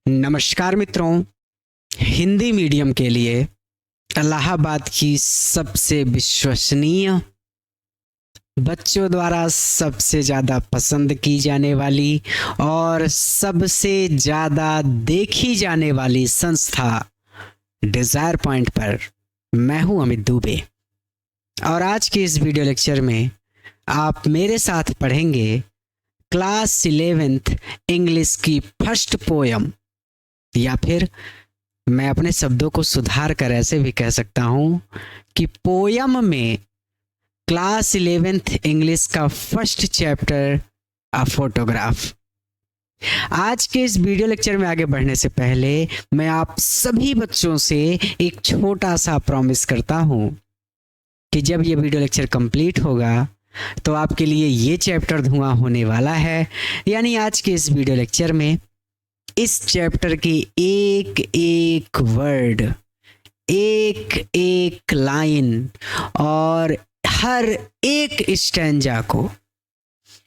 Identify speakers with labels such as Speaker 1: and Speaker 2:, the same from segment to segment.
Speaker 1: नमस्कार मित्रों, हिंदी मीडियम के लिए इलाहाबाद की सबसे विश्वसनीय, बच्चों द्वारा सबसे ज़्यादा पसंद की जाने वाली और सबसे ज़्यादा देखी जाने वाली संस्था डिज़ायर पॉइंट पर मैं हूं अमित दुबे। और आज के इस वीडियो लेक्चर में आप मेरे साथ पढ़ेंगे क्लास 11th इंग्लिश की फर्स्ट पोयम, या फिर मैं अपने शब्दों को सुधार कर ऐसे भी कह सकता हूं कि पोयम में क्लास 11th इंग्लिश का फर्स्ट चैप्टर अ फोटोग्राफ। आज के इस वीडियो लेक्चर में आगे बढ़ने से पहले मैं आप सभी बच्चों से एक छोटा सा प्रॉमिस करता हूं कि जब ये वीडियो लेक्चर कंप्लीट होगा तो आपके लिए ये चैप्टर धुआं होने वाला है। यानी आज के इस वीडियो लेक्चर में इस चैप्टर की एक एक वर्ड, एक एक लाइन और हर एक स्टैंजा को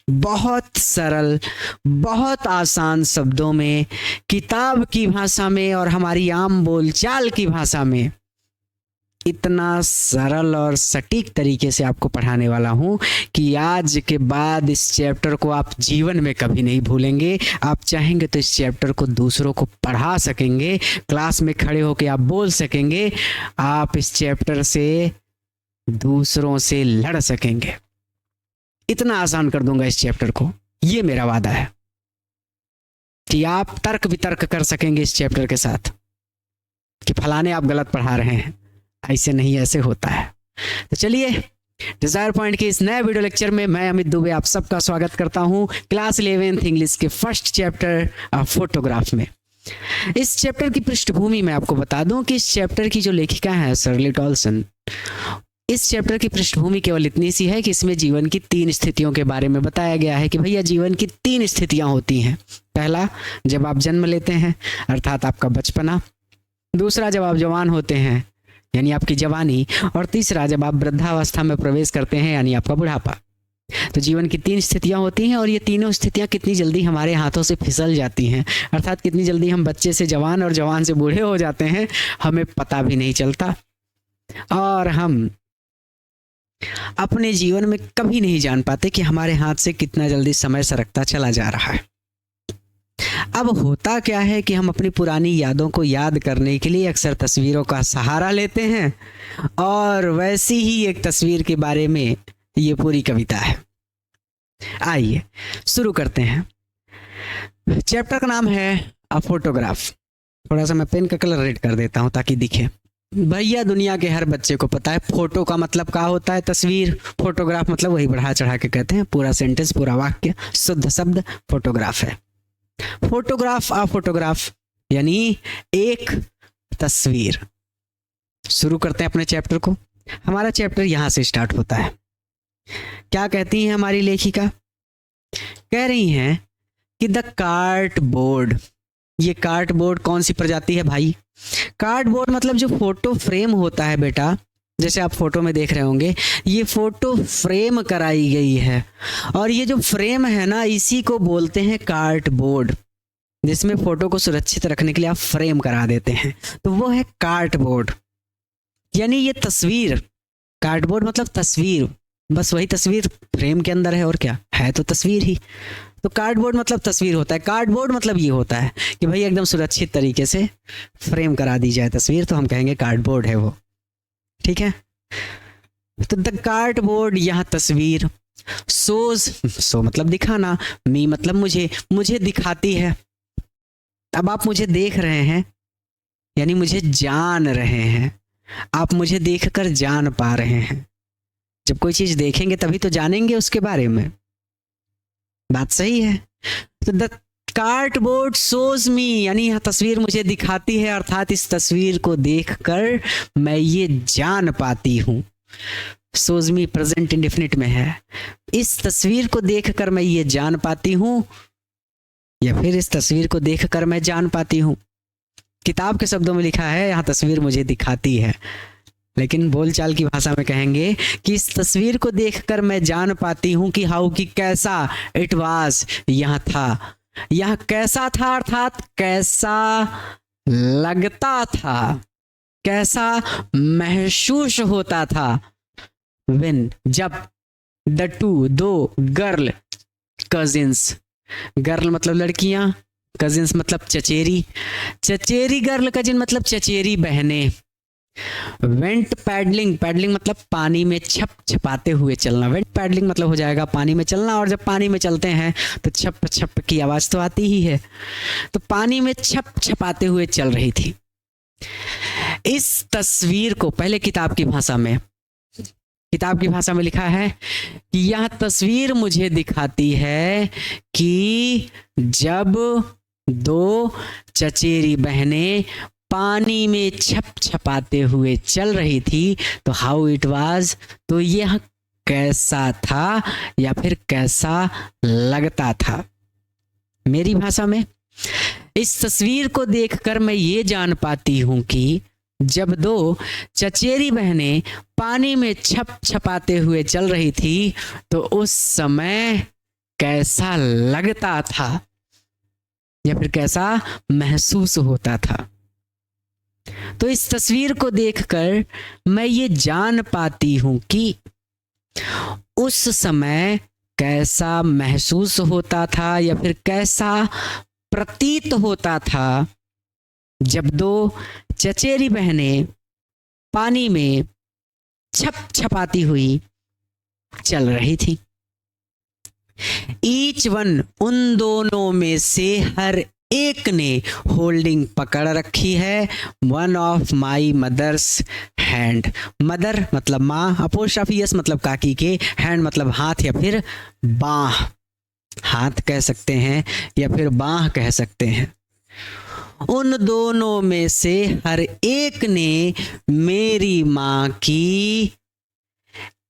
Speaker 1: बहुत सरल, बहुत आसान शब्दों में, किताब की भाषा में और हमारी आम बोलचाल की भाषा में इतना सरल और सटीक तरीके से आपको पढ़ाने वाला हूं कि आज के बाद इस चैप्टर को आप जीवन में कभी नहीं भूलेंगे। आप चाहेंगे तो इस चैप्टर को दूसरों को पढ़ा सकेंगे, क्लास में खड़े होकर आप बोल सकेंगे, आप इस चैप्टर से दूसरों से लड़ सकेंगे। इतना आसान कर दूंगा इस चैप्टर को, ये मेरा वादा है कि आप तर्क वितर्क कर सकेंगे इस चैप्टर के साथ कि फलाने आप गलत पढ़ा रहे हैं, ऐसे नहीं, ऐसे होता है। तो चलिए, डिजायर पॉइंट के इस नए वीडियो लेक्चर में मैं अमित दुबे आप सबका स्वागत करता हूं क्लास 11th इंग्लिश के फर्स्ट चैप्टर फोटोग्राफ में। इस चैप्टर की पृष्ठभूमि मैं आपको बता दूं कि इस चैप्टर की जो लेखिका है शर्ली टॉल्सन, इस चैप्टर की पृष्ठभूमि केवल इतनी सी है कि इसमें जीवन की 3 स्थितियों के बारे में बताया गया है कि भैया जीवन की 3 स्थितियां होती हैं। पहला, जब आप जन्म लेते हैं अर्थात आपका बचपना। दूसरा, जब आप जवान होते हैं यानी आपकी जवानी। और तीसरा, जब आप वृद्धावस्था में प्रवेश करते हैं यानी आपका बुढ़ापा। तो जीवन की 3 स्थितियां होती हैं और ये तीनों स्थितियां कितनी जल्दी हमारे हाथों से फिसल जाती हैं, अर्थात कितनी जल्दी हम बच्चे से जवान और जवान से बूढ़े हो जाते हैं, हमें पता भी नहीं चलता। और हम अपने जीवन में कभी नहीं जान पाते कि हमारे हाथ से कितना जल्दी समय सरकता चला जा रहा है। अब होता क्या है कि हम अपनी पुरानी यादों को याद करने के लिए अक्सर तस्वीरों का सहारा लेते हैं, और वैसी ही एक तस्वीर के बारे में ये पूरी कविता है। आइए शुरू करते हैं। चैप्टर का नाम है अ फोटोग्राफ। थोड़ा सा मैं पेन का कलर रेड कर देता हूं ताकि दिखे। भैया दुनिया के हर बच्चे को पता है फोटो का मतलब क्या होता है, तस्वीर। फोटोग्राफ मतलब वही बढ़ा चढ़ा के कहते हैं, पूरा सेंटेंस, पूरा वाक्य, शुद्ध शब्द फोटोग्राफ है। फोटोग्राफ अ फोटोग्राफ यानी एक तस्वीर। शुरू करते हैं अपने चैप्टर को। हमारा चैप्टर यहां से स्टार्ट होता है। क्या कहती हैं हमारी लेखिका? कह रही हैं कि द कार्डबोर्ड। ये कार्डबोर्ड कौन सी प्रजाति है भाई? कार्डबोर्ड मतलब जो फोटो फ्रेम होता है बेटा, जैसे आप फोटो में देख रहे होंगे, ये फोटो फ्रेम कराई गई है। और ये जो फ्रेम है ना, इसी को बोलते हैं कार्डबोर्ड, जिसमें फोटो को सुरक्षित रखने के लिए आप फ्रेम करा देते हैं, तो वो है कार्डबोर्ड। यानी ये तस्वीर, कार्डबोर्ड मतलब तस्वीर, बस वही तस्वीर फ्रेम के अंदर है, और क्या है, तो तस्वीर ही। तो कार्डबोर्ड मतलब तस्वीर होता है। कार्डबोर्ड मतलब ये होता है कि भाई एकदम सुरक्षित तरीके से फ्रेम करा दी जाए तस्वीर, तो हम कहेंगे कार्डबोर्ड है वो, ठीक है। तो द कार्डबोर्ड, यह तस्वीर, शोज, सो मतलब दिखाना, मी मतलब मुझे, मुझे दिखाती है। अब आप मुझे देख रहे हैं यानी मुझे जान रहे हैं, आप मुझे देखकर जान पा रहे हैं। जब कोई चीज देखेंगे तभी तो जानेंगे उसके बारे में, बात सही है। तो द कार्डबोर्ड शोज मी यानी यह तस्वीर मुझे दिखाती है, अर्थात इस तस्वीर को देखकर मैं ये जान पाती हूँ। शोज मी प्रेजेंट इंडेफिनिट में है। इस तस्वीर को देखकर मैं ये जान पाती हूँ, या फिर इस तस्वीर को देखकर मैं जान पाती हूँ। किताब के शब्दों में लिखा है यहाँ तस्वीर मुझे दिखाती है, लेकिन बोलचाल की भाषा में कहेंगे कि इस तस्वीर को देखकर मैं जान पाती हूँ कि हाउ, कि कैसा, इट वाज, यहाँ था। यह कैसा था अर्थात कैसा लगता था, कैसा महसूस होता था। when जब द टू दो गर्ल कजिन्स, गर्ल मतलब लड़कियां, कजिन्स मतलब चचेरी, चचेरी गर्ल कजिन मतलब चचेरी बहनें। वेंट पैडलिंग, पैडलिंग मतलब पानी में छप छपाते हुए चलना, वेंट पैडलिंग मतलब हो जाएगा पानी में चलना। और जब पानी में चलते हैं तो छप छप की आवाज तो आती ही है, तो पानी में छप छपाते हुए चल रही थी। इस तस्वीर को पहले किताब की भाषा में लिखा है कि यह तस्वीर मुझे दिखाती है कि जब दो चचेरी बहनें पानी में छप छपाते हुए चल रही थी तो हाउ इट वाज, तो यह कैसा था या फिर कैसा लगता था। मेरी भाषा में इस तस्वीर को देखकर मैं ये जान पाती हूं कि जब दो चचेरी बहनें पानी में छप छपाते हुए चल रही थी तो उस समय कैसा लगता था या फिर कैसा महसूस होता था। तो इस तस्वीर को देखकर मैं ये जान पाती हूं कि उस समय कैसा महसूस होता था या फिर कैसा प्रतीत होता था जब दो चचेरी बहनें पानी में छप छपाती हुई चल रही थी। ईच वन, उन दोनों में से हर एक ने होल्डिंग पकड़ रखी है one of my mother's hand. Mother मतलब माँ, अपोस्ट्रोफी एस मतलब काकी के, हैंड मतलब हाथ या फिर बाह, हाथ कह सकते हैं या फिर बाह कह सकते हैं। उन दोनों में से हर एक ने मेरी माँ की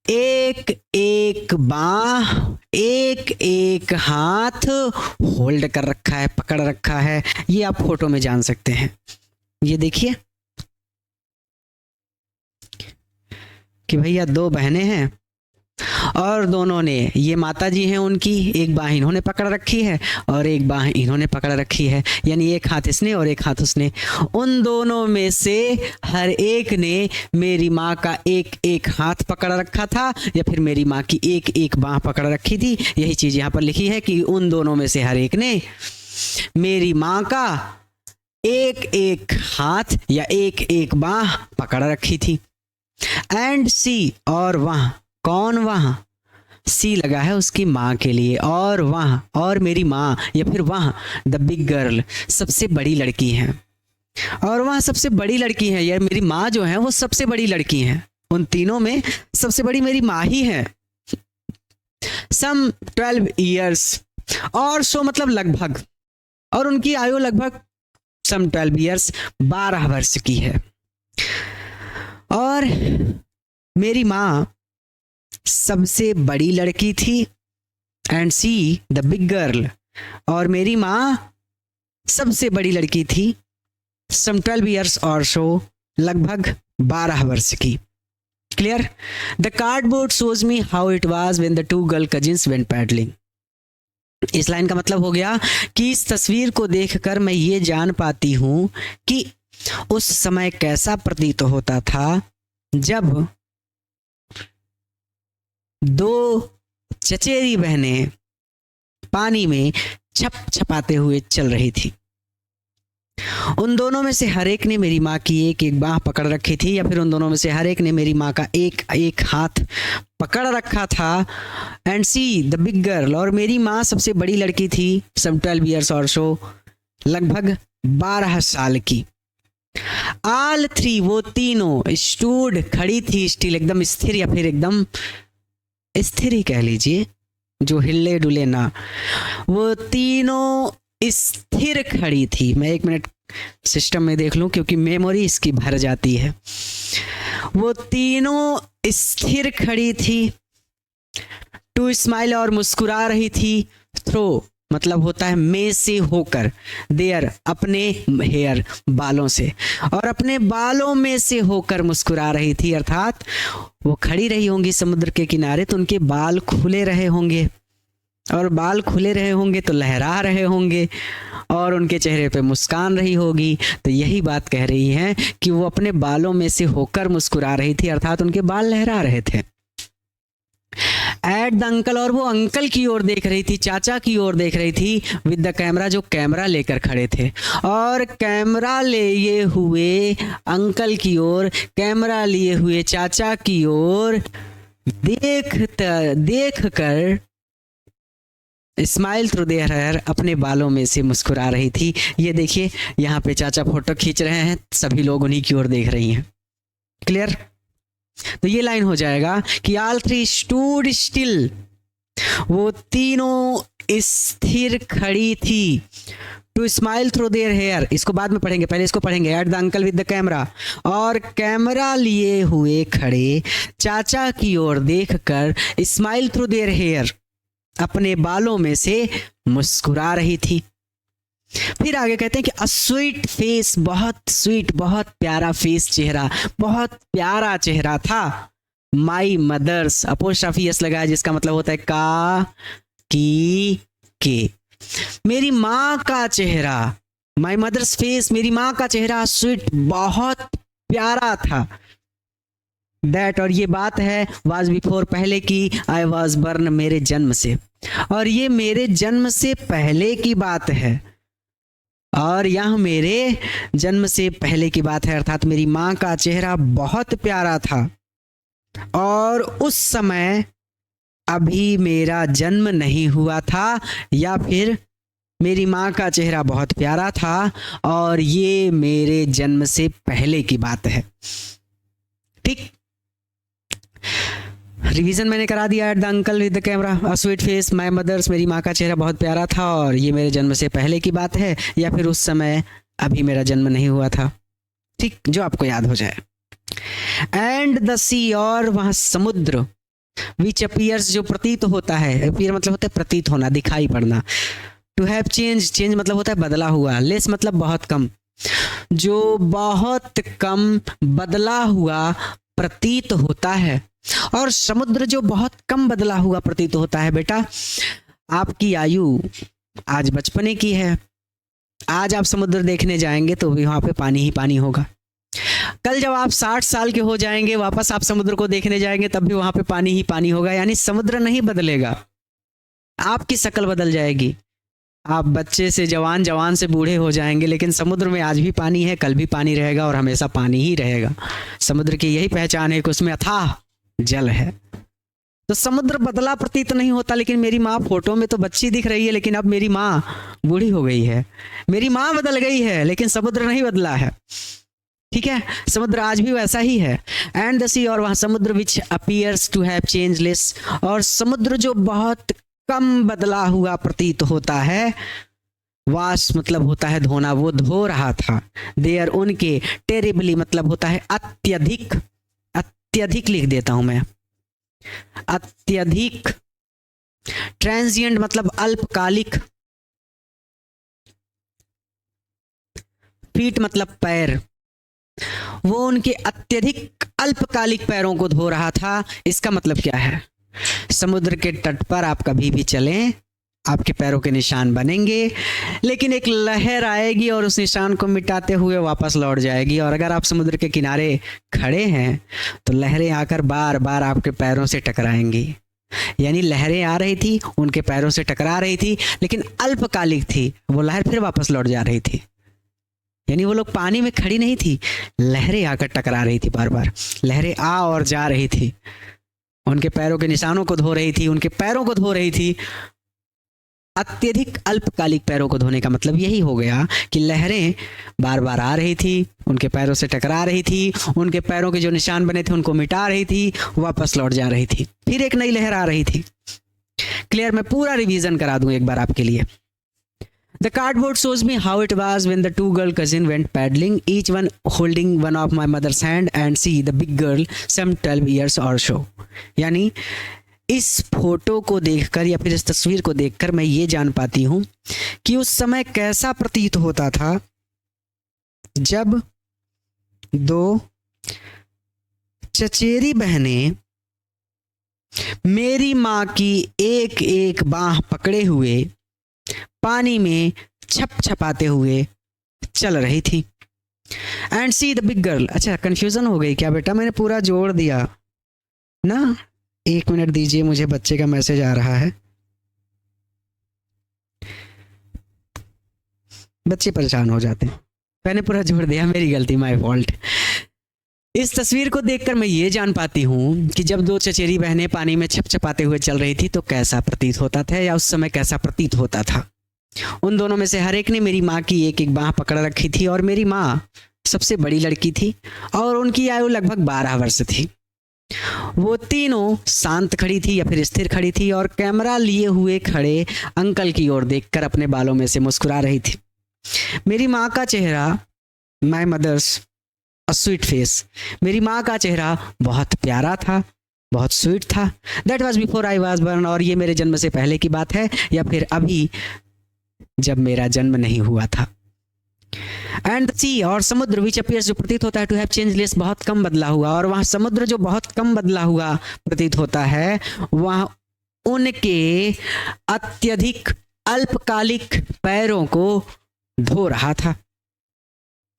Speaker 1: एक एक बाह, एक एक हाथ होल्ड कर रखा है, पकड़ रखा है। ये आप फोटो में जान सकते हैं। ये देखिए कि भैया दो बहनें हैं और दोनों ने, ये माता जी हैं उनकी, एक बाह इन्होंने पकड़ रखी है और एक बाह इन्होंने पकड़ रखी है, यानी एक हाथ इसने और एक हाथ उसने। उन दोनों में से हर एक ने मेरी माँ का एक एक हाथ पकड़ रखा था या फिर मेरी माँ की एक एक बाह पकड़ रखी थी। यही चीज यहाँ पर लिखी है कि उन दोनों में से हर एक ने मेरी माँ का एक एक हाथ या एक एक बाह पकड़ रखी थी। एंड सी, और वहाँ, कौन वहाँ, सी लगा है उसकी माँ के लिए, और वहाँ, और मेरी माँ या फिर वहाँ द बिग गर्ल, सबसे बड़ी लड़की है। और वहाँ सबसे बड़ी लड़की है यार, मेरी माँ जो है वो सबसे बड़ी लड़की है। उन तीनों में सबसे बड़ी मेरी माँ ही है। सम 12 years, और सो मतलब लगभग, और उनकी आयु लगभग सम 12 years 12 वर्ष की है। और मेरी माँ सबसे बड़ी लड़की थी। And see the big girl, और मेरी माँ सबसे बड़ी लड़की थी। सम 12 years और सो, लगभग 12 वर्ष की। Clear? The cardboard shows me how it was when the two girl cousins went paddling. इस लाइन का मतलब हो गया कि इस तस्वीर को देखकर मैं ये जान पाती हूं कि उस समय कैसा प्रतीत होता था जब दो चचेरी बहनें पानी में छप छपाते हुए चल रही थी। उन दोनों में से हर एक ने मेरी माँ की एक एक बाह पकड़ रखी थी या फिर उन दोनों में से हर एक ने मेरी माँ का एक एक हाथ पकड़ रखा था। And see the big girl, और मेरी माँ सबसे बड़ी लड़की थी। सम 12 years और सो, लगभग 12 साल की। ऑल थ्री, वो तीनों, स्टूड खड़ी थी, स्टिल एकदम स्थिर या फिर एकदम स्थिर ही कह लीजिए, जो हिले डुले ना, वो तीनों स्थिर खड़ी थी। मैं 1 मिनट सिस्टम में देख लूं क्योंकि मेमोरी इसकी भर जाती है। वो तीनों स्थिर खड़ी थी। टू स्माइल, और मुस्कुरा रही थी। थ्रो मतलब होता है में से होकर, देयर अपने हेयर बालों से, और अपने बालों में से होकर मुस्कुरा रही थी, अर्थात वो खड़ी रही होंगी समुद्र के किनारे तो उनके बाल खुले रहे होंगे और बाल खुले रहे होंगे तो लहरा रहे होंगे और उनके चेहरे पे मुस्कान रही होगी। तो यही बात कह रही है कि वो अपने बालों में से होकर मुस्कुरा रही थी, अर्थात उनके बाल लहरा रहे थे। एट द अंकल, और वो अंकल की ओर देख रही थी, चाचा की ओर देख रही थी, विद द कैमरा, जो कैमरा लेकर खड़े थे। और कैमरा लिए हुए अंकल की ओर, कैमरा लिए हुए चाचा की ओर देख कर स्माइल थ्रू देयर हेयर, अपने बालों में से मुस्कुरा रही थी। ये देखिए यहाँ पे चाचा फोटो खींच रहे हैं, सभी लोग उन्हीं की ओर देख रही हैं। क्लियर? तो ये लाइन हो जाएगा कि ऑल थ्री स्टूड स्टिल, वो तीनों स्थिर खड़ी थी। To smile through their hair, इसको बाद में पढ़ेंगे, पहले इसको पढ़ेंगे। At the uncle with the camera, और कैमरा लिए हुए खड़े चाचा की ओर देखकर स्माइल थ्रू देयर हेयर, अपने बालों में से मुस्कुरा रही थी। फिर आगे कहते हैं कि अ स्वीट फेस, बहुत स्वीट, बहुत प्यारा फेस, चेहरा, बहुत प्यारा चेहरा था। माई मदर्स, अपोस्ट्रोफी एस लगा है जिसका मतलब होता है का की के, मेरी माँ का चेहरा। माई मदर्स फेस, मेरी माँ का चेहरा, स्वीट, बहुत प्यारा था। दैट, और ये बात है, वाज बिफोर, पहले की, आई वाज बर्न, मेरे जन्म से, और ये मेरे जन्म से पहले की बात है, और यह मेरे जन्म से पहले की बात है, अर्थात मेरी माँ का चेहरा बहुत प्यारा था और उस समय अभी मेरा जन्म नहीं हुआ था, या फिर मेरी माँ का चेहरा बहुत प्यारा था और ये मेरे जन्म से पहले की बात है। ठीक, रिवीजन मैंने करा दिया। At the uncle with the camera, a sweet face, my mother's, मेरी माँ का चेहरा बहुत प्यारा था और ये मेरे जन्म से पहले की बात है, या फिर उस समय अभी मेरा जन्म नहीं हुआ था। ठीक, जो आपको याद हो जाए। एंड द सी, और वहाँ समुद्र, विच अपीयर्स, जो प्रतीत होता है, अपीयर मतलब होता है प्रतीत होना, दिखाई पड़ना। टू हैव चेंज, चेंज मतलब होता है बदला हुआ, लेस मतलब बहुत कम, जो बहुत कम बदला हुआ प्रतीत होता है। और समुद्र जो बहुत कम बदला हुआ प्रतीत होता है। बेटा, आपकी आयु आज बचपने की है, आज आप समुद्र देखने जाएंगे तो भी वहां पे पानी ही पानी होगा। कल जब आप 60 साल के हो जाएंगे, वापस आप समुद्र को देखने जाएंगे तब भी वहां पे पानी ही पानी होगा। यानी समुद्र नहीं बदलेगा, आपकी शक्ल बदल जाएगी। आप बच्चे से जवान, जवान से बूढ़े हो जाएंगे, लेकिन समुद्र में आज भी पानी है, कल भी पानी रहेगा और हमेशा पानी ही रहेगा। समुद्र की यही पहचान है कि उसमें अथाह जल है। तो समुद्र बदला प्रतीत नहीं होता, लेकिन मेरी माँ फोटो में तो बच्ची दिख रही है, लेकिन अब मेरी माँ बूढ़ी हो गई है। मेरी माँ बदल गई है, लेकिन समुद्र नहीं बदला है। ठीक है, समुद्र आज भी वैसा ही है। एंड द सी, और वहां समुद्र, विच अपीयर्स टू हैव चेंजलेस, और समुद्र जो बहुत कम बदला हुआ प्रतीत होता है। वाश मतलब होता है धोना, वो धो रहा था। देयर, उनके, टेरिबली मतलब होता है अत्यधिक, अत्यधिक लिख देता हूं मैं, अत्यधिक। ट्रांजिएंट मतलब अल्पकालिक। फीट मतलब पैर, वो उनके अत्यधिक अल्पकालिक पैरों को धो रहा था। इसका मतलब क्या है? समुद्र के तट पर आप कभी भी चलें, आपके पैरों के निशान बनेंगे, लेकिन एक लहर आएगी और उस निशान को मिटाते हुए वापस लौट जाएगी। और अगर आप समुद्र के किनारे खड़े हैं तो लहरें आकर बार बार आपके पैरों से टकराएंगी। यानी लहरें आ रही थी, उनके पैरों से टकरा रही थी, लेकिन अल्पकालिक थी, वो लहर फिर वापस लौट जा रही थी। यानी वो लोग पानी में खड़ी नहीं थी, लहरें आकर टकरा रही थी, बार बार लहरें आ और जा रही थी, उनके पैरों के निशानों को धो रही थी, उनके पैरों को धो रही थी। अत्यधिक अल्पकालिक पैरों को धोने का मतलब यही हो गया कि लहरें बार बार आ रही थी, उनके पैरों से टकरा रही थी, उनके पैरों के जो निशान बने थे उनको मिटा रही थी, वापस लौट जा रही थी, फिर एक नई लहर आ रही थी। क्लियर? मैं पूरा रिवीजन करा दूं एक बार आपके लिए। The cardboard shows me how it was when the two girl cousin went paddling, each one holding one of my mother's hand, and see the big girl some 12 years or so. यानी इस photo को देखकर या फिर इस तस्वीर को देखकर मैं ये जान पाती हूँ कि उस समय कैसा प्रतीत होता था जब दो चचेरी बहनें मेरी माँ की एक एक बाँह पकड़े हुए पानी में छप छपाते हुए चल रही थी। And see the big girl. अच्छा, कंफ्यूजन हो गई क्या बेटा? मैंने पूरा जोड़ दिया ना। 1 मिनट दीजिए, मुझे बच्चे का मैसेज आ रहा है। बच्चे परेशान हो जाते हैं। मैंने पूरा जोड़ दिया, मेरी गलती, माय फॉल्ट। इस तस्वीर को देखकर मैं ये जान पाती हूँ कि जब दो चचेरी बहनें पानी में छपछपाते हुए चल रही थी तो कैसा प्रतीत होता था, या उस समय कैसा प्रतीत होता था। उन दोनों में से हर एक ने मेरी माँ की एक एक बाँह पकड़ रखी थी, और मेरी माँ सबसे बड़ी लड़की थी और उनकी आयु लगभग 12 वर्ष थी। वो तीनों शांत खड़ी थी या फिर स्थिर खड़ी थी और कैमरा लिए हुए खड़े अंकल की ओर देखकर अपने बालों में से मुस्कुरा रही थी। मेरी माँ का चेहरा, my mother's a sweet face, मेरी माँ का चेहरा बहुत प्यारा था, बहुत स्वीट था। That was before I was burn. और ये मेरे जन्म से पहले की बात है या फिर अभी जब मेरा जन्म नहीं हुआ था। एंड सी, और समुद्र, विच अपीयर्स, जो प्रतीत होता है टू हैव चेंजलेस, बहुत कम बदला हुआ। और वहाँ समुद्र जो बहुत कम बदला हुआ प्रतीत होता है, वहाँ उनके अत्यधिक अल्पकालिक पैरों को धो रहा था।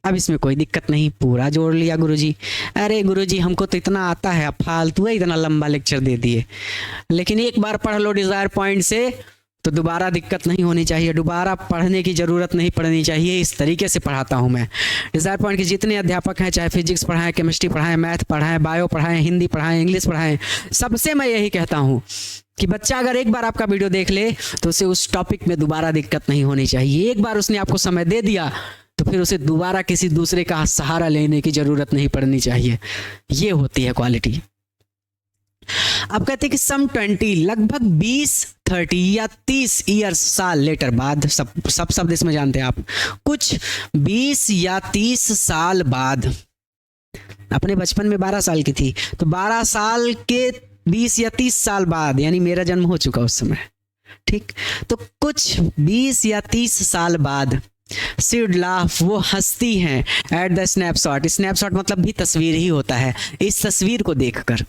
Speaker 1: अब इसमें कोई दिक्कत नहीं, पूरा जोड़ लिया गुरुजी। अरे गुरुजी, हमको तो इतना आता है, अब फालतू है इतना लंबा लेक्चर दे दिए। लेकिन एक बार पढ़ लो डिजायर पॉइंट से तो दोबारा दिक्कत नहीं होनी चाहिए, दोबारा पढ़ने की ज़रूरत नहीं पड़नी चाहिए। इस तरीके से पढ़ाता हूँ मैं। डिजायर पॉइंट के जितने अध्यापक हैं, चाहे फिजिक्स पढ़ाएं, केमिस्ट्री पढ़ाएं, मैथ पढ़ाएं, बायो पढ़ाएं, हिंदी पढ़ाएं, इंग्लिश पढ़ाएं, सबसे मैं यही कहता हूँ कि बच्चा अगर एक बार आपका वीडियो देख ले तो उसे उस टॉपिक में दोबारा दिक्कत नहीं होनी चाहिए। एक बार उसने आपको समय दे दिया तो फिर उसे दोबारा किसी दूसरे का सहारा लेने की ज़रूरत नहीं पड़नी चाहिए। ये होती है क्वालिटी। अब कहते हैं कि सम 20, लगभग 20, 30 या 30 ईयर्स, साल लेटर, बाद, सब शब्द इसमें जानते हैं आप। कुछ 20 या 30 साल बाद, अपने बचपन में 12 साल की थी तो 12 साल के 20 या 30 साल बाद, यानी मेरा जन्म हो चुका उस समय, ठीक। तो कुछ 20 या 30 साल बाद शी वुड लाफ, वो हंसती हैं एट द स्नैपशॉट। स्नैपशॉट मतलब भी तस्वीर ही होता है। इस तस्वीर को देखकर,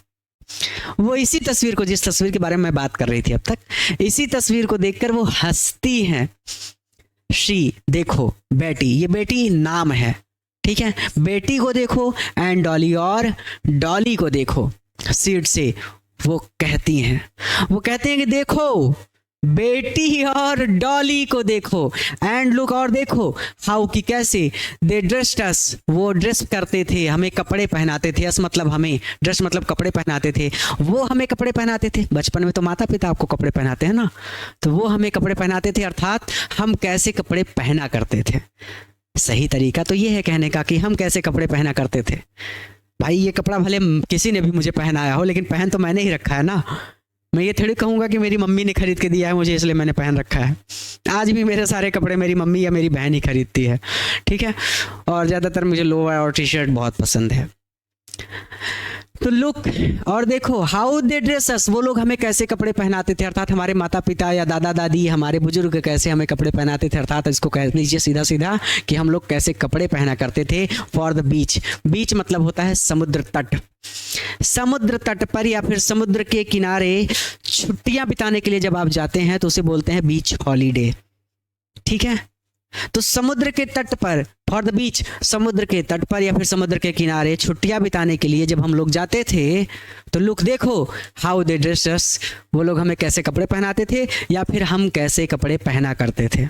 Speaker 1: वो इसी तस्वीर को, जिस तस्वीर के बारे में मैं बात कर रही थी अब तक, इसी तस्वीर को देखकर वो हंसती हैं। शी, देखो बेटी, ये बेटी नाम है, ठीक है। बेटी को देखो एंड डॉली, और डॉली को देखो सीट से। वो कहती हैं, वो कहते हैं कि देखो बेटी और डॉली को देखो, एंड लुक, और देखो हाउ, कि कैसे, दे ड्रेस्ड अस, वो ड्रेस करते थे, हमें कपड़े पहनाते थे। अस मतलब हमें, ड्रेस मतलब कपड़े पहनाते थे, वो हमें कपड़े पहनाते थे। बचपन में तो माता पिता आपको कपड़े पहनाते हैं ना, तो वो हमें कपड़े पहनाते थे, अर्थात हम कैसे कपड़े पहना करते थे। सही तरीका तो ये है कहने का कि हम कैसे कपड़े पहना करते थे। भाई ये कपड़ा भले किसी ने भी मुझे पहनाया हो, लेकिन पहन तो मैंने ही रखा है ना। मैं ये थोड़ी कहूँगा कि मेरी मम्मी ने खरीद के दिया है मुझे इसलिए मैंने पहन रखा है। आज भी मेरे सारे कपड़े मेरी मम्मी या मेरी बहन ही खरीदती है, ठीक है। और ज़्यादातर मुझे लोअर और टी शर्ट बहुत पसंद है। तो लुक, और देखो हाउ दे ड्रेस अस, वो लोग हमें कैसे कपड़े पहनाते थे, अर्थात हमारे माता पिता या दादा दादी, हमारे बुजुर्ग कैसे हमें कपड़े पहनाते थे, अर्थात इसको कह लीजिए सीधा सीधा कि हम लोग कैसे कपड़े पहना करते थे। फॉर द बीच, बीच मतलब होता है समुद्र तट। समुद्र तट पर या फिर समुद्र के किनारे छुट्टियां बिताने के लिए जब आप जाते हैं तो उसे बोलते हैं बीच हॉलीडे, ठीक है। तो समुद्र के तट पर, फॉर द बीच, समुद्र के तट पर या फिर समुद्र के किनारे छुट्टियां बिताने के लिए जब हम लोग जाते थे तो लुक, देखो हाउ दे ड्रेस अस, वो लोग हमें कैसे कपड़े पहनाते थे या फिर हम कैसे कपड़े पहना करते थे।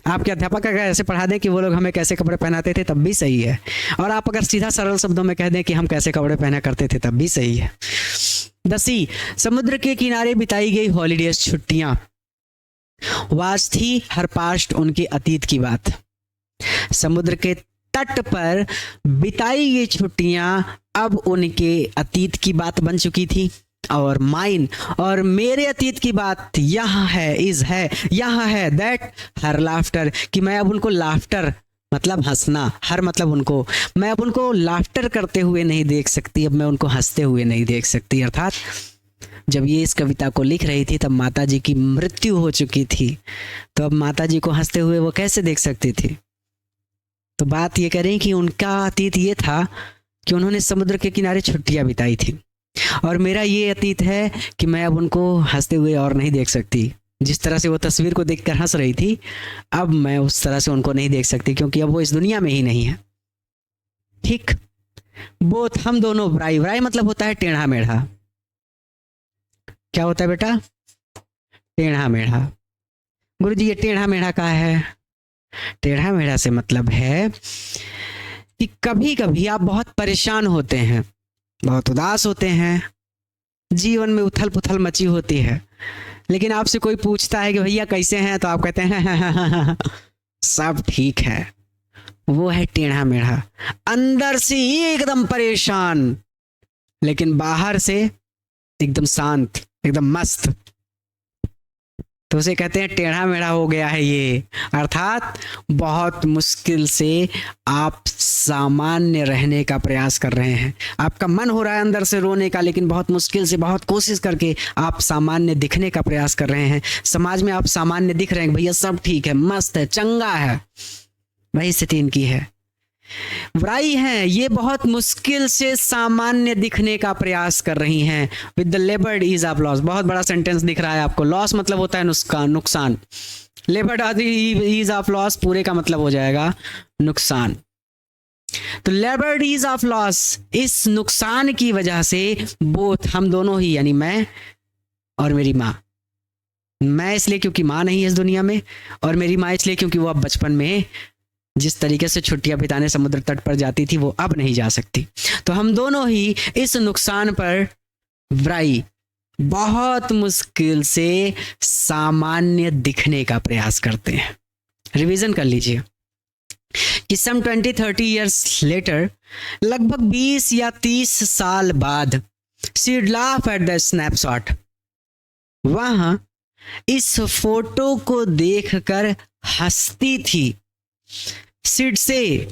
Speaker 1: आपके अध्यापक अगर ऐसे पढ़ा दें कि वो लोग हमें कैसे कपड़े पहनाते थे तब भी सही है, और आप अगर सीधा सरल शब्दों में कह दें कि हम कैसे कपड़े पहना करते थे तब भी सही है। द सी, समुद्र के किनारे बिताई गई हॉलीडेज, छुट्टियां, वाज थी हर पास्ट, उनके अतीत की बात। समुद्र के तट पर बिताई गई छुट्टियां अब उनके अतीत की बात बन चुकी थी। और माइन, और मेरे अतीत की बात यहाँ है, इज है, यहाँ है। दैट हर लाफ्टर, कि मैं अब उनको लाफ्टर मतलब हंसना, हर मतलब उनको, मैं अब उनको लाफ्टर करते हुए नहीं देख सकती, अब मैं उनको हंसते हुए नहीं देख सकती। अर्थात जब ये इस कविता को लिख रही थी तब माता जी की मृत्यु हो चुकी थी, तो अब माता जी को हंसते हुए वो कैसे देख सकती थी। तो बात ये करें कि उनका अतीत ये था कि उन्होंने समुद्र के किनारे छुट्टियां बिताई थी। और मेरा ये अतीत है कि मैं अब उनको हंसते हुए और नहीं देख सकती। जिस तरह से वो तस्वीर को देखकर हंस रही थी, अब मैं उस तरह से उनको नहीं देख सकती, क्योंकि अब वो इस दुनिया में ही नहीं है। ठीक। बोथ हम दोनों व्राई, व्राई मतलब होता है टेढ़ा मेढ़ा। क्या होता है बेटा? टेढ़ा मेढ़ा। गुरुजी ये टेढ़ा मेढ़ा का है? टेढ़ा मेढ़ा से मतलब है कि कभी कभी आप बहुत परेशान होते हैं, बहुत उदास होते हैं, जीवन में उथल पुथल मची होती है, लेकिन आपसे कोई पूछता है कि भैया कैसे हैं, तो आप कहते हैं सब ठीक है। वो है टेढ़ा मेढ़ा। अंदर से ही एकदम परेशान, लेकिन बाहर से एकदम शांत, एकदम मस्त। तो उसे कहते हैं टेढ़ा मेढ़ा हो गया है ये। अर्थात बहुत मुश्किल से आप सामान्य रहने का प्रयास कर रहे हैं। आपका मन हो रहा है अंदर से रोने का, लेकिन बहुत मुश्किल से, बहुत कोशिश करके आप सामान्य दिखने का प्रयास कर रहे हैं। समाज में आप सामान्य दिख रहे हैं, भैया सब ठीक है, मस्त है, चंगा है। वही स्थिति इनकी है। व्राई हैं, ये बहुत मुश्किल से सामान्य दिखने का प्रयास कर रही हैं। With the laboured ease of loss. बहुत बड़ा सेंटेंस दिख रहा है आपको। लॉस मतलब होता है नुकसान। लेबर्ड ईज ऑफ लॉस पूरे का मतलब हो जाएगा नुकसान। तो लेबर्ड ईज ऑफ लॉस, इस नुकसान की वजह से बोथ हम दोनों ही, यानी मैं और मेरी माँ। मैं इसलिए क्योंकि माँ नहीं है इस दुनिया में, और मेरी माँ इसलिए क्योंकि वो अब बचपन में जिस तरीके से छुट्टियां बिताने समुद्र तट पर जाती थी, वो अब नहीं जा सकती। तो हम दोनों ही इस नुकसान पर व्राई, बहुत मुश्किल से सामान्य दिखने का प्रयास करते हैं। रिवीजन कर लीजिए कि सम 20-30 ईयर्स लेटर, लगभग 20 या 30 साल बाद, she'd laugh at the snapshot। वह इस फोटो को देखकर हंसती थी, सिड से,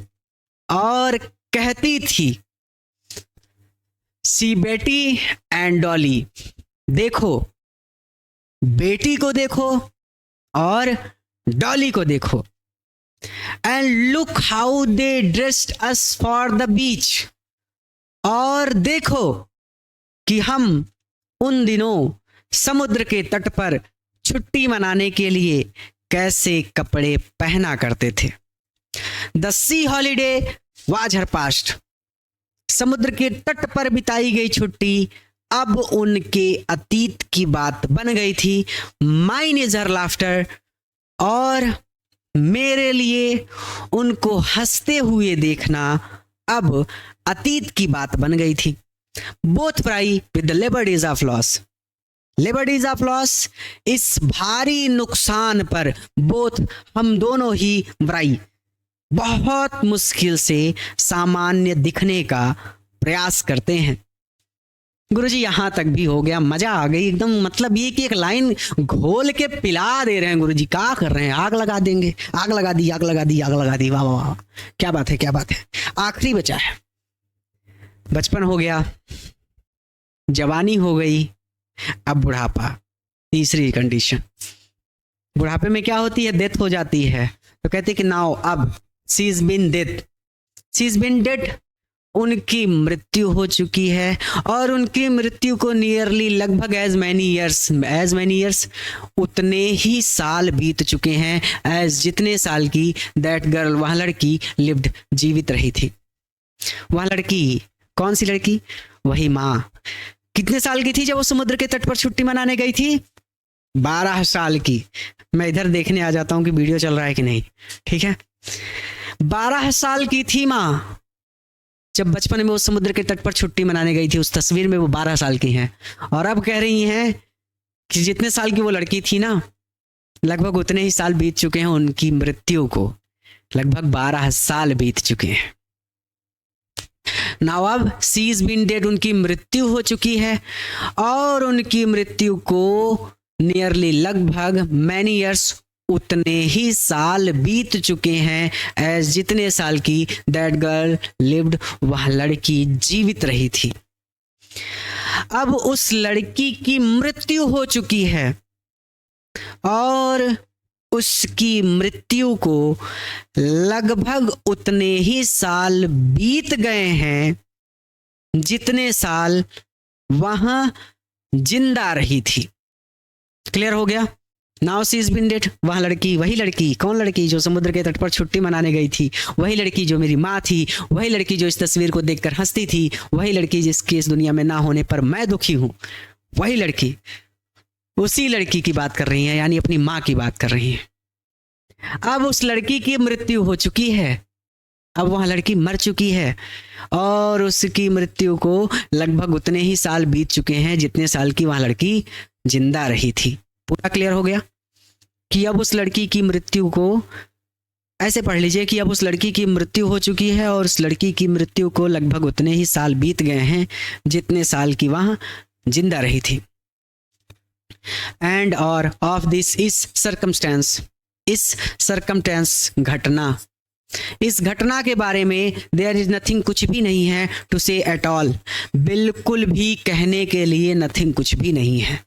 Speaker 1: और कहती थी, सी बेटी एंड डॉली, देखो, बेटी को देखो और डॉली को देखो। And look how they dressed us for the beach, और देखो कि हम उन दिनों समुद्र के तट पर छुट्टी मनाने के लिए कैसे कपड़े पहना करते थे। The C holiday was her past. समुद्र के तट पर बिताई गई छुट्टी अब उनके अतीत की बात बन गई थी। माइन इज हर लाफ्टर, और मेरे लिए उनको हंसते हुए देखना अब अतीत की बात बन गई थी। Both fry with the liberties of loss. Liberties of loss, इस भारी नुकसान पर बोथ हम दोनों ही व्राई, बहुत मुश्किल से सामान्य दिखने का प्रयास करते हैं। गुरुजी यहां तक भी हो गया, मजा आ गई एकदम। मतलब ये कि एक लाइन घोल के पिला दे रहे हैं गुरुजी। क्या कर रहे हैं? आग लगा देंगे। आग लगा दी, आग लगा दी, आग लगा दी। वाह वाह वाह, क्या बात है, क्या बात है। आखिरी बचा है। बचपन हो गया, जवानी हो गई, अब बुढ़ापा, तीसरी कंडीशन। बुढ़ापे में क्या होती है? डेथ हो जाती है। तो कहते कि नाउ अब she is been dead, she is been dead, उनकी मृत्यु हो चुकी है। और उनकी मृत्यु को नियरली, लगभग एज मैनी ईयर्स, उतने ही साल बीत चुके हैं एज जितने साल की दैट गर्ल, वह लड़की, लिव्ड, जीवित रही थी। वह लड़की, कौन सी लड़की? वही माँ। कितने साल की थी जब वो समुद्र के तट पर छुट्टी मनाने गई थी? 12 साल की। मैं इधर देखने आ जाता हूं कि वीडियो चल रहा है कि नहीं। ठीक है, 12 साल की थी माँ जब बचपन में वो समुद्र के तट पर छुट्टी मनाने गई थी। उस तस्वीर में वो 12 साल की हैं, और अब कह रही हैं कि जितने साल की वो लड़की थी ना, लगभग उतने ही साल बीत चुके हैं उनकी मृत्यु को। लगभग 12 साल बीत चुके हैं। नाउ अब शी इज बीन डेड, उनकी मृत्यु हो चुकी है, और उनकी मृत्यु को नियरली, लगभग, मैनी ईयर्स, उतने ही साल बीत चुके हैं एज जितने साल की दैट गर्ल लिव्ड, वह लड़की जीवित रही थी। अब उस लड़की की मृत्यु हो चुकी है, और उसकी मृत्यु को लगभग उतने ही साल बीत गए हैं जितने साल वहां जिंदा रही थी। क्लियर हो गया? Now see is been dead. वह लड़की, वही लड़की, कौन लड़की? जो समुद्र के तट पर छुट्टी मनाने गई थी, वही लड़की जो मेरी माँ थी, वही लड़की जो इस तस्वीर को देखकर हंसती थी, वही लड़की जिसके इस दुनिया में ना होने पर मैं दुखी हूं, वही लड़की, उसी लड़की की बात कर रही है, यानी अपनी माँ की बात कर रही है। अब उस लड़की की मृत्यु हो चुकी है, अब वह लड़की मर चुकी है और उसकी मृत्यु को लगभग उतने ही साल बीत चुके हैं जितने साल की वह लड़की जिंदा रही थी। पूरा क्लियर हो गया कि अब उस लड़की की मृत्यु को, ऐसे पढ़ लीजिए कि अब उस लड़की की मृत्यु हो चुकी है और उस लड़की की मृत्यु को लगभग उतने ही साल बीत गए हैं जितने साल की वह जिंदा रही थी। एंड और ऑफ दिस इस सर्कमस्टेंस, इस सर्कमस्टेंस घटना, इस घटना के बारे में देयर इज नथिंग, कुछ भी नहीं है, टू से एट ऑल, बिल्कुल भी कहने के लिए नथिंग, कुछ भी नहीं है।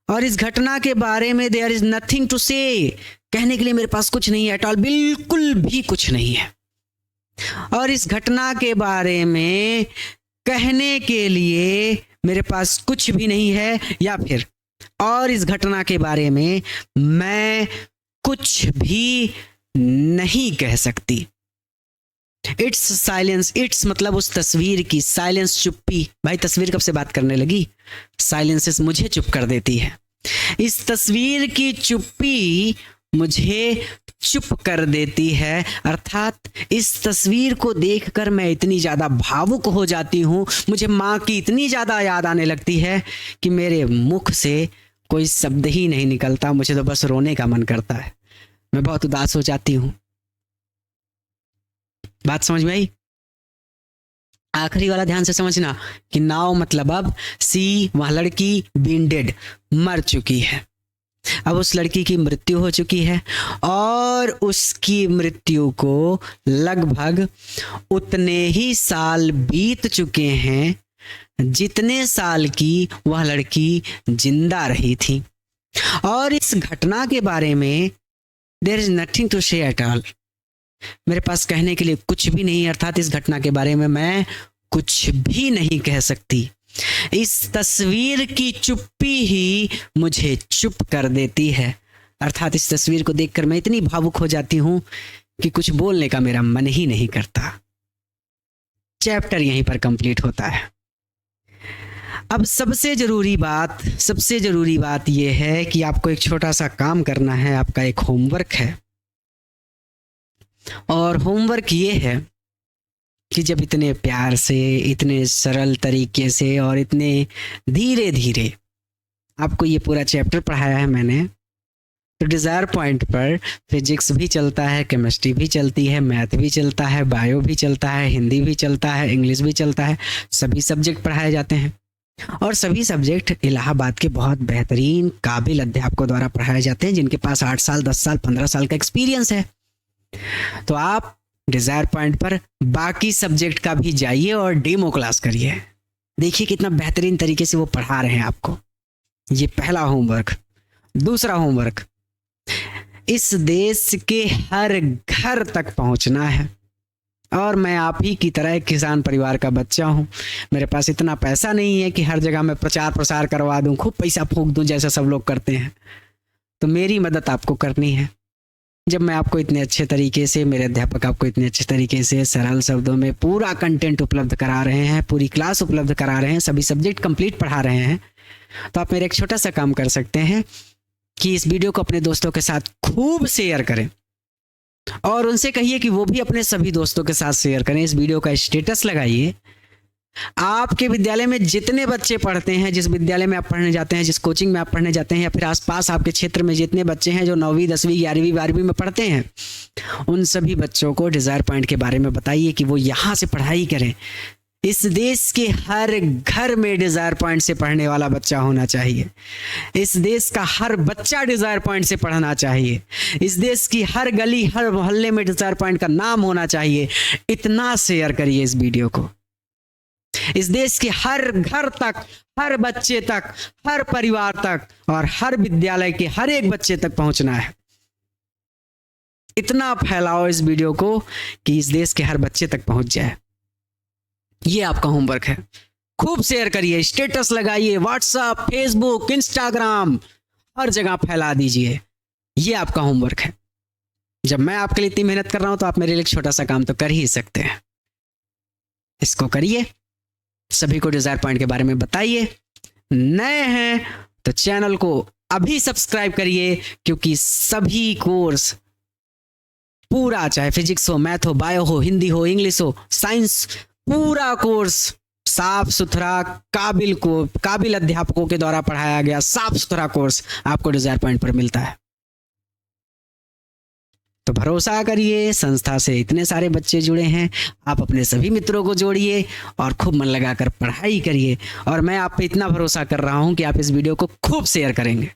Speaker 1: और इस घटना के बारे में देयर इज नथिंग टू से, कहने के लिए मेरे पास कुछ नहीं है, एट ऑल, बिल्कुल भी कुछ नहीं है। और इस घटना के बारे में कहने के लिए मेरे पास कुछ भी नहीं है, या फिर और इस घटना के बारे में मैं कुछ भी नहीं कह सकती। इट्स साइलेंस, इट्स मतलब उस तस्वीर की, साइलेंस चुप्पी। भाई तस्वीर कब से बात करने लगी? साइलेंसेस मुझे चुप कर देती है। इस तस्वीर की चुप्पी मुझे चुप कर देती है, अर्थात इस तस्वीर को देखकर मैं इतनी ज़्यादा भावुक हो जाती हूँ, मुझे माँ की इतनी ज़्यादा याद आने लगती है कि मेरे मुख से कोई शब्द ही नहीं निकलता, मुझे तो बस रोने का मन करता है, मैं बहुत उदास हो जाती हूँ। बात समझ में आई? आखिरी वाला ध्यान से समझना कि नाउ मतलब अब, सी वह लड़की, बीन डेड, मर चुकी है। अब उस लड़की की मृत्यु हो चुकी है और उसकी मृत्यु को लगभग उतने ही साल बीत चुके हैं जितने साल की वह लड़की जिंदा रही थी। और इस घटना के बारे में देयर इज नथिंग टू से एट ऑल, मेरे पास कहने के लिए कुछ भी नहीं, अर्थात इस घटना के बारे में मैं कुछ भी नहीं कह सकती। इस तस्वीर की चुप्पी ही मुझे चुप कर देती है, अर्थात इस तस्वीर को देखकर मैं इतनी भावुक हो जाती हूं कि कुछ बोलने का मेरा मन ही नहीं करता। चैप्टर यहीं पर कंप्लीट होता है। अब सबसे ज़रूरी बात यह है कि आपको एक छोटा सा काम करना है, आपका एक होमवर्क है। और होमवर्क ये है कि जब इतने प्यार से, इतने सरल तरीके से और इतने धीरे धीरे आपको ये पूरा चैप्टर पढ़ाया है मैंने, तो डिज़ायर पॉइंट पर फिजिक्स भी चलता है, केमिस्ट्री भी चलती है, मैथ भी चलता है, बायो भी चलता है, हिंदी भी चलता है, इंग्लिश भी चलता है, सभी सब्जेक्ट पढ़ाए जाते हैं। और सभी सब्जेक्ट इलाहाबाद के बहुत बेहतरीन काबिल अध्यापकों द्वारा पढ़ाए जाते हैं, जिनके पास 8 साल, 10 साल, 15 साल का एक्सपीरियंस है। तो आप डिज़ायर पॉइंट पर बाकी सब्जेक्ट का भी जाइए और डेमो क्लास करिए, देखिए कितना बेहतरीन तरीके से वो पढ़ा रहे हैं आपको। ये पहला होमवर्क। दूसरा होमवर्क, इस देश के हर घर तक पहुंचना है। और मैं आप ही की तरह एक किसान परिवार का बच्चा हूं, मेरे पास इतना पैसा नहीं है कि हर जगह मैं प्रचार प्रसार करवा दूं, खूब पैसा फूंक दूं जैसा सब लोग करते हैं। तो मेरी मदद आपको करनी है। जब मैं आपको इतने अच्छे तरीके से, मेरे अध्यापक आपको इतने अच्छे तरीके से सरल शब्दों में पूरा कंटेंट उपलब्ध करा रहे हैं, पूरी क्लास उपलब्ध करा रहे हैं, सभी सब्जेक्ट कंप्लीट पढ़ा रहे हैं, तो आप मेरे एक छोटा सा काम कर सकते हैं कि इस वीडियो को अपने दोस्तों के साथ खूब शेयर करें और उनसे कहिए कि वो भी अपने सभी दोस्तों के साथ शेयर करें। इस वीडियो का स्टेटस लगाइए। आपके विद्यालय में जितने बच्चे पढ़ते हैं, जिस विद्यालय में आप पढ़ने जाते हैं, जिस कोचिंग में आप पढ़ने जाते हैं, या फिर आसपास आपके क्षेत्र में जितने बच्चे हैं जो 9वीं, 10वीं, 11वीं, 12वीं में पढ़ते हैं, उन सभी बच्चों को डिज़ायर पॉइंट के बारे में बताइए कि वो यहाँ से पढ़ाई करें। इस देश के हर घर में डिज़ायर पॉइंट से पढ़ने वाला बच्चा होना चाहिए। इस देश का हर बच्चा डिज़ायर पॉइंट से पढ़ना चाहिए। इस देश की हर गली, हर मोहल्ले में डिज़ायर पॉइंट का नाम होना चाहिए। इतना शेयर करिए इस वीडियो को। इस देश के हर घर तक, हर बच्चे तक, हर परिवार तक और हर विद्यालय के हर एक बच्चे तक पहुंचना है। इतना फैलाओ इस वीडियो को कि इस देश के हर बच्चे तक पहुंच जाए। ये आपका होमवर्क है। खूब शेयर करिए, स्टेटस लगाइए, व्हाट्सएप, फेसबुक, इंस्टाग्राम, हर जगह फैला दीजिए। ये आपका होमवर्क है। जब मैं आपके लिए इतनी मेहनत कर रहा हूं तो आप मेरे लिए एक छोटा सा काम तो कर ही सकते हैं। इसको करिए, सभी को डिजायर पॉइंट के बारे में बताइए। नए हैं तो चैनल को अभी सब्सक्राइब करिए, क्योंकि सभी कोर्स पूरा, चाहे फिजिक्स हो, मैथ हो, बायो हो, हिंदी हो, इंग्लिश हो, साइंस, पूरा कोर्स साफ सुथरा, काबिल अध्यापकों के द्वारा पढ़ाया गया साफ सुथरा कोर्स आपको डिजायर पॉइंट पर मिलता है। तो भरोसा करिए, संस्था से इतने सारे बच्चे जुड़े हैं, आप अपने सभी मित्रों को जोड़िए और खूब मन लगाकर पढ़ाई करिए। और मैं आप पे इतना भरोसा कर रहा हूं कि आप इस वीडियो को खूब शेयर करेंगे।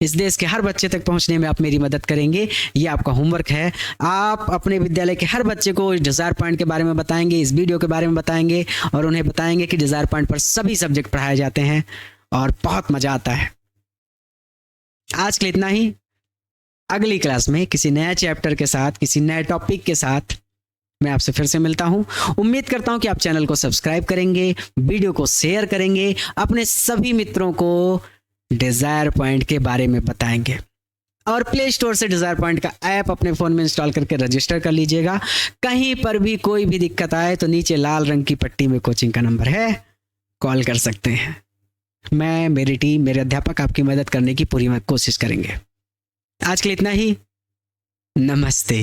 Speaker 1: इस देश के हर बच्चे तक पहुंचने में आप मेरी मदद करेंगे। ये आपका होमवर्क है। आप अपने विद्यालय के हर बच्चे को डिजायर पॉइंट के बारे में बताएंगे, इस वीडियो के बारे में बताएंगे और उन्हें बताएंगे कि डिजायर पॉइंट पर सभी सब्जेक्ट पढ़ाए जाते हैं और बहुत मजा आता है। आज के लिए इतना ही। अगली क्लास में किसी नया चैप्टर के साथ, किसी नए टॉपिक के साथ मैं आपसे फिर से मिलता हूं। उम्मीद करता हूं कि आप चैनल को सब्सक्राइब करेंगे, वीडियो को शेयर करेंगे, अपने सभी मित्रों को डिजायर पॉइंट के बारे में बताएंगे और प्ले स्टोर से डिजायर पॉइंट का ऐप अपने फोन में इंस्टॉल करके रजिस्टर कर लीजिएगा। कहीं पर भी कोई भी दिक्कत आए तो नीचे लाल रंग की पट्टी में कोचिंग का नंबर है, कॉल कर सकते हैं। मैं, मेरी टीम, मेरे अध्यापक आपकी मदद करने की पूरी कोशिश करेंगे। आज के लिए इतना ही। नमस्ते।